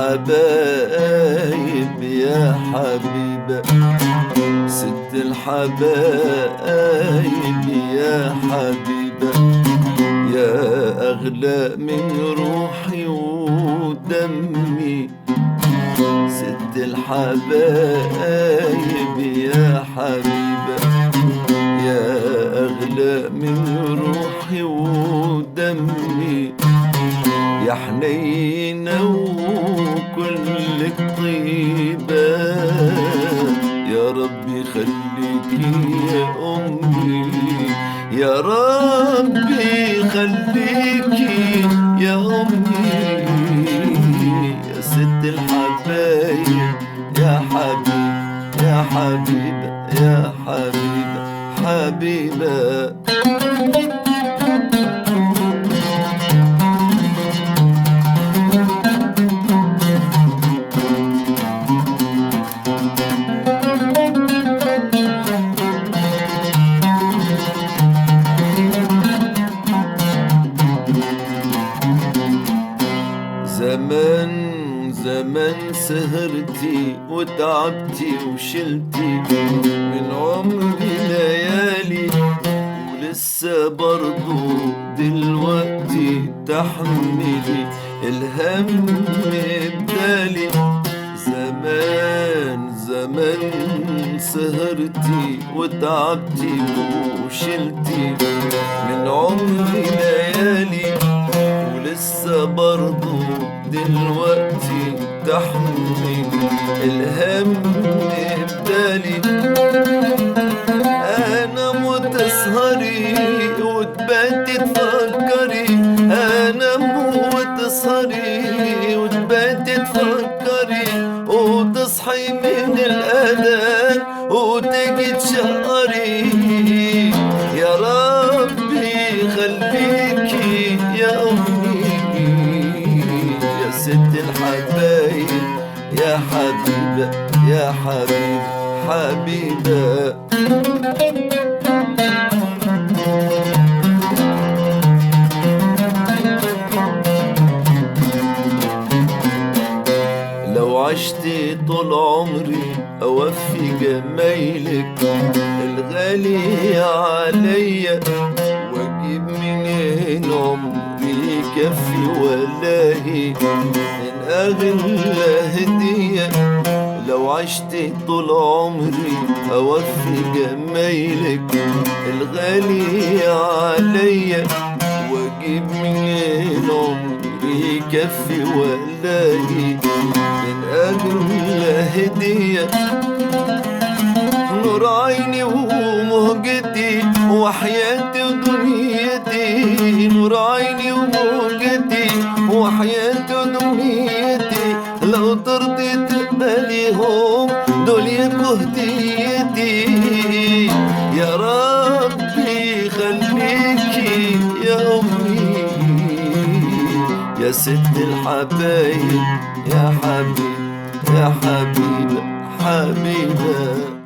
الحبايب يا حبيبة، ست الحبايب يا حبيبة، يا أغلى من روحي ودمي، ست الحبايب يا حبيبة، يا أغلى من روحي ودمي، يا حنينة وكلك طيبة، يا ربي خليكي يا أمي، يا ربي خليكي يا أمي، يا ست الحبايب يا حبيب يا حبيبة يا حبيبة حبيبة. زمان زمان سهرتي وتعبتي وشلتي من عمري ليالي، ولسه برضو دلوقتي تحملي الهم بدالي. زمان زمان سهرتي وتعبتي وشلتي من عمري ليالي، ولسه برضو دلوقتي تحملي الهم بدالي. انا وتسهري وتباتي تفكري، انا وتسهري وتباتي تفكري، وتصحي من الاذان وتجي تشقري، يا ربي خليكي يا امي، يا ست الحبايب يا حبيبة يا حبيبة حبيبة. لو عشت طول عمري أوفي جمايلك الغالي عليا، واجيب منين عمري يكفي ولاهي من أغلى هدية. لو عشت طول عمري أوفي جمايلك الغالي عليا، واجيب منين عمري يكفي ولاهي من أغلى هدية. نور عيني ومهجتي وحياتي ودنيتي، نور عيني ومهجتي وحياتي ودنيتي، لو ترضي تقبليهم دول يبقوا هديتي، يا ربي خليكي يا أمي، يا ست الحبايب يا حبيب يا حبيبة حبيبة.